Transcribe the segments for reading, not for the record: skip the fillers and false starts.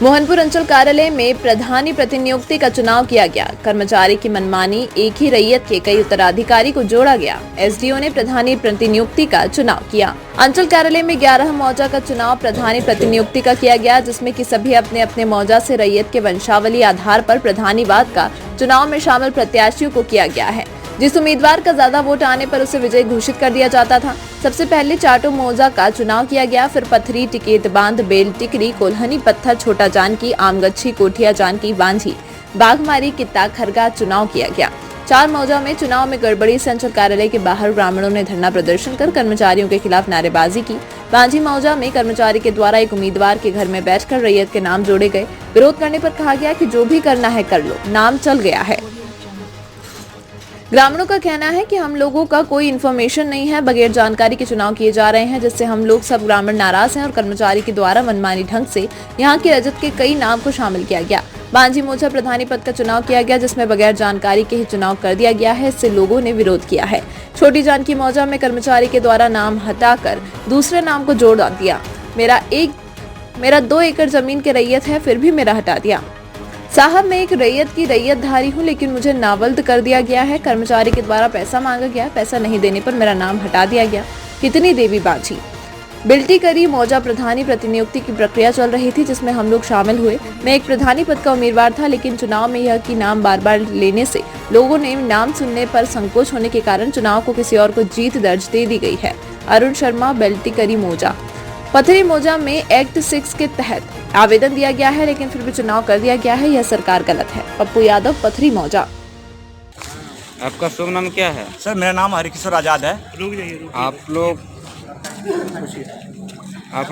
मोहनपुर अंचल कार्यालय में प्रधानी प्रतिनियुक्ति का चुनाव किया गया। कर्मचारी की मनमानी, एक ही रैयत के कई उत्तराधिकारी को जोड़ा गया। एसडीओ ने प्रधानी प्रतिनियुक्ति का चुनाव किया। अंचल कार्यालय में 11 मौजा का चुनाव प्रधानी प्रतिनियुक्ति का किया गया, जिसमें कि सभी अपने अपने मौजा से रैयत के वंशावली आधार पर प्रधानीवाद का चुनाव में शामिल प्रत्याशियों को किया गया है। जिस उम्मीदवार का ज्यादा वोट आने पर उसे विजयी घोषित कर दिया जाता था। सबसे पहले चाटो मौजा का चुनाव किया गया, फिर पथरी, टिकेत बांध, बेल, टिकरी, कोल्हनी पत्थर, छोटा जानकी, आमगच्छी, कोठिया जानकी, बांझी, बाघमारी, कित्ता, खरगा चुनाव किया गया। 4 मौजा में चुनाव में गड़बड़ी से अंचल कार्यालय के बाहर ग्रामीणों ने धरना प्रदर्शन कर कर्मचारियों के खिलाफ नारेबाजी की। बांझी मौजा में कर्मचारी के द्वारा एक उम्मीदवार के घर में बैठकर रैयत के नाम जोड़े गए। विरोध करने पर कहा गया कि जो भी करना है कर लो, नाम चल गया है। ग्रामीणों का कहना है कि हम लोगों का कोई इन्फॉर्मेशन नहीं है, बगैर जानकारी के चुनाव किए जा रहे हैं, जिससे हम लोग सब ग्रामीण नाराज हैं और कर्मचारी के द्वारा मनमानी ढंग से यहां के रजत के कई नाम को शामिल किया गया। बांझी मौजा प्रधानी पद का चुनाव किया गया, जिसमें बगैर जानकारी के ही चुनाव कर दिया गया है। इससे लोगों ने विरोध किया है। छोटी जानकी मौजा में कर्मचारी के द्वारा नाम हटाकर दूसरे नाम को जोड़ दिया। मेरा 2 एकड़ जमीन के रैयत है, फिर भी मेरा हटा दिया। साहब, मैं एक रैयत की रैयतधारी हूँ, लेकिन मुझे नावल्द कर दिया गया है। कर्मचारी के द्वारा पैसा मांगा गया, पैसा नहीं देने पर मेरा नाम हटा दिया गया। कितनी देवी बांझी। बिल्टी करी मौजा प्रधानी प्रतिनियुक्ति की प्रक्रिया चल रही थी, जिसमें हम लोग शामिल हुए। मैं एक प्रधानी पद का उम्मीदवार था, लेकिन चुनाव में यह कि नाम बार बार लेने से लोगों ने नाम सुनने पर संकोच होने के कारण चुनाव को किसी और को जीत दर्ज दे दी गई है। अरुण शर्मा, बेल्टी करी मौजा। पथरी मौजा में एक्ट 6 के तहत आवेदन दिया गया है, लेकिन फिर भी चुनाव कर दिया गया है। यह सरकार गलत है। पप्पू यादव, पथरी मौजा। आपका शुभ नाम क्या है? सर, मेरा नाम हरिकिशोर आजाद है। आप लोग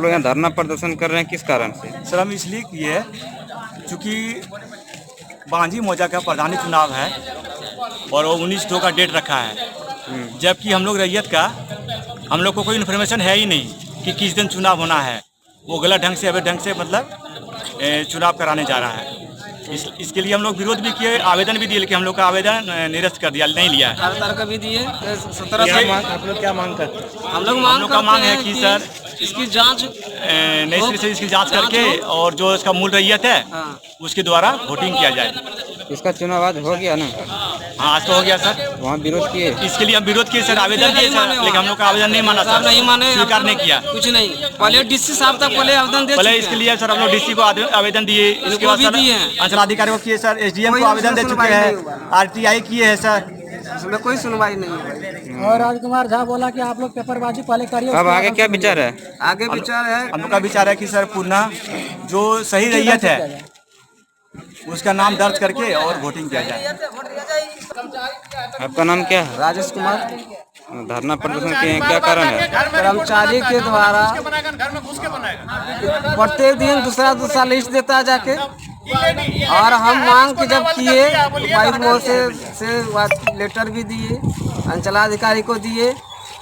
यहाँ धरना प्रदर्शन कर रहे हैं, किस कारण से? सर, हम इसलिए किए चूँकि बांझी मौजा का प्रधानी चुनाव है और वो 19/2 का डेट रखा है, जबकि हम लोग रैयत का हम लोग को कोई इन्फॉर्मेशन है ही नहीं कि किस दिन चुनाव होना है। वो गलत ढंग से, अवैध ढंग से मतलब चुनाव कराने जा रहा है। इसके लिए हम लोग विरोध भी किए, आवेदन भी दिए, लेकिन हम लोग का आवेदन निरस्त कर दिया, नहीं लिया। 18 का भी दिए। 17 आप लोग क्या मांग करते हैं? हम लोग का मांग है कि सर इसकी जांच नई सिरे से इसकी जांच करके और जो इसका मूल रैयत है उसके द्वारा वोटिंग किया जाए। इसका चुनाव आज हो गया ना? हाँ, आज तो हो गया सर। वहाँ विरोध किए? इसके लिए हम विरोध किए सर, आवेदन दिए सर, लेकिन हम लोग का आवेदन नहीं माना सर, नहीं माने, स्वीकार नहीं किया। कुछ नहीं। पहले डीसी साहब तक पहले आवेदन दे पहले इसके लिए सर हम लोग डीसी को आवेदन दिए, इसके बाद सर अंचलाधिकारी को किए सर, एसडीएम को आवेदन दे चुके हैं, आरटीआई किए हैं सर, उसमें कोई सुनवाई नहीं है। और राजकुमार झा बोला कि आप लोग पेपरबाजी पहले करिए। अब आगे क्या विचार है? आगे विचार है, हम लोग का विचार है कि सर पुनः जो सही रैयत है उसका नाम दर्ज करके और वोटिंग किया जाए। आपका नाम क्या है? राजेश कुमार। धरना प्रदर्शन किए हैं, क्या कारण है? कर्मचारी के द्वारा प्रत्येक दिन दूसरा लिस्ट देता है जाके, और हम मांग के जब किए उपायुक्त महोदय से लेटर भी दिए, अंचलाधिकारी को दिए,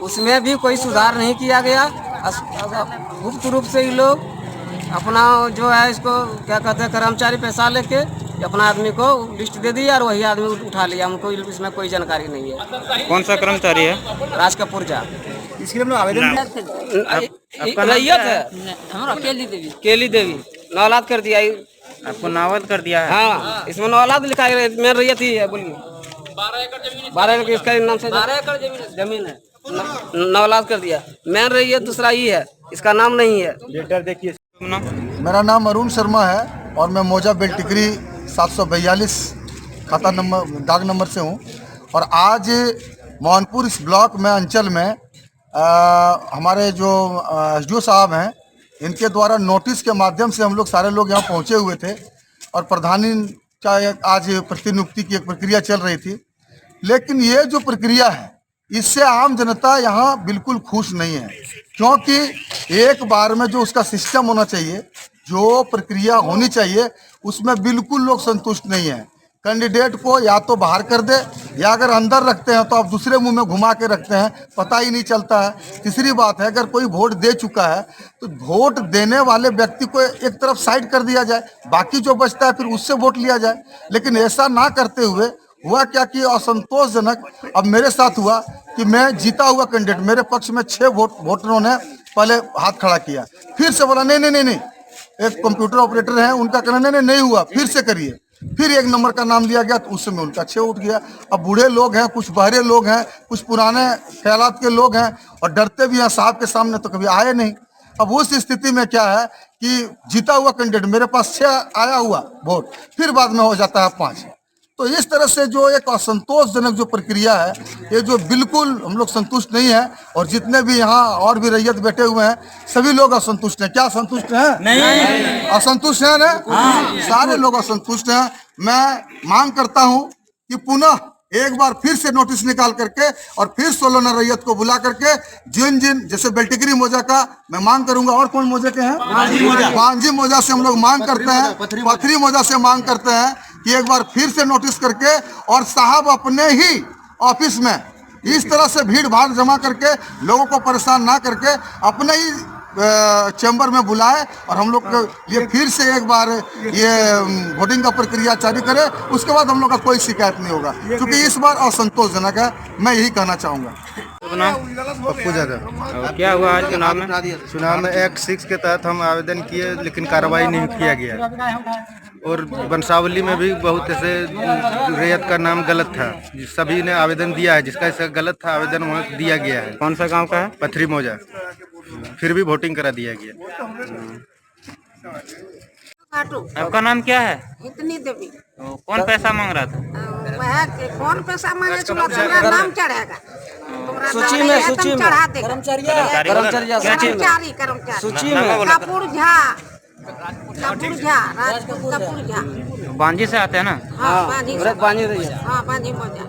उसमें भी कोई सुधार नहीं किया गया। गुप्त रूप से ये लोग अपना जो है इसको क्या कहते हैं, कर्मचारी पैसा लेके अपना आदमी को लिस्ट दे दिया और वही आदमी उठा लिया। हमको इसमें कोई जानकारी नहीं है। कौन सा कर्मचारी है? राज कपूर जा। इसके लिए हम लोग आवेदन रैयत है हमारा केली देवी नौलाद कर दिया। आपको नावल कर दिया है? हाँ, इसमें नौलाद लिखा है, मेन रैयत ही है। बोलिए 12 एकड़ इसका नाम से 12 एकड़ जमीन है, नौलाद कर दिया। मेन रैयत दूसरा ही है, इसका नाम नहीं है। लेटर देखिए। मेरा नाम अरुण शर्मा है और मैं मौजा बेल्टिकरी 742 खाता नंबर डाक नंबर से हूँ। और आज मोहनपुर इस ब्लॉक में अंचल में हमारे जो एसडीओ साहब हैं, इनके द्वारा नोटिस के माध्यम से हम लोग सारे लोग यहाँ पहुँचे हुए थे और प्रधानी का आज प्रतिनियुक्ति की एक प्रक्रिया चल रही थी। लेकिन ये जो प्रक्रिया है इससे आम जनता यहाँ बिल्कुल खुश नहीं है, क्योंकि एक बार में जो उसका सिस्टम होना चाहिए, जो प्रक्रिया होनी चाहिए, उसमें बिल्कुल लोग संतुष्ट नहीं है। कैंडिडेट को या तो बाहर कर दे या अगर अंदर रखते हैं तो आप दूसरे मुंह में घुमा के रखते हैं, पता ही नहीं चलता है। तीसरी बात है, अगर कोई वोट दे चुका है तो वोट देने वाले व्यक्ति को एक तरफ साइड कर दिया जाए, बाकी जो बचता है फिर उससे वोट लिया जाए। लेकिन ऐसा ना करते हुए हुआ क्या कि असंतोषजनक अब मेरे साथ हुआ कि मैं जीता हुआ कैंडिडेट, मेरे पक्ष में 6 वोटरों ने पहले हाथ खड़ा किया, फिर से बोला नहीं नहीं नहीं नहीं, एक कंप्यूटर ऑपरेटर हैं, उनका कहना नहीं हुआ, फिर से करिए। फिर 1 नंबर का नाम दिया गया तो उस समय उनका 6 उठ गया। अब बूढ़े लोग हैं, कुछ बहरे लोग हैं, कुछ पुराने ख्यालात के लोग हैं और डरते भी हैं साहब के सामने, तो कभी आए नहीं। अब उस स्थिति में क्या है कि जीता हुआ कैंडिडेट मेरे पास 6 आया हुआ वोट, फिर बाद में हो जाता है 5। तो इस तरह से जो एक असंतोषजनक जो प्रक्रिया है, ये जो बिल्कुल हम लोग संतुष्ट नहीं है। और जितने भी यहाँ और भी रैयत बैठे हुए हैं, सभी लोग असंतुष्ट हैं। क्या असंतुष्ट हैं? नहीं, असंतुष्ट हैं ना? सारे लोग असंतुष्ट हैं। मैं मांग करता हूँ कि पुनः एक बार फिर से नोटिस निकाल करके और फिर 16 नर रैयत को बुला करके जिन जैसे बेल्टिकरी मौजा का मैं मांग करूंगा, और कौन मौजे के हैं? बांझी मौजा से हम लोग मांग करते हैं, पथरी मौजा से मांग करते हैं कि एक बार फिर से नोटिस करके और साहब अपने ही ऑफिस में इस तरह से भीड़ भाड़ जमा करके लोगों को परेशान ना करके अपने ही चैम्बर में बुलाए और हम लोग ये फिर से एक बार ये वोटिंग का प्रक्रिया जारी करे। उसके बाद हम लोग का कोई शिकायत नहीं होगा, क्योंकि इस बार असंतोषजनक है। मैं यही कहना चाहूँगा। पप्पू यादव। क्या हुआ आज चुनाव में? चुनाव में एक्ट 6 के तहत हम आवेदन किए, लेकिन कार्रवाई नहीं किया गया। और वंशावली में भी बहुत ऐसे रैयत का नाम गलत था, सभी ने आवेदन दिया है, जिसका इसका गलत था आवेदन वहाँ दिया गया है। कौन सा गांव का है? पथरी मौजा। फिर भी वोटिंग करा दिया गया। आपका नाम क्या है? इतनी देवी। तो कौन पैसा मांग रहा था? वह कौन पैसा मांगे? तुम्हारा नाम चढ़ेगा, सूची में चढ़ा देगा। कर्मचारी सूची में कपूर झा, राजपूत कपूर झा। बांझी से आते हैं ना? हाँ, बांझी बांझी रही है। हाँ, बांझी मौजा।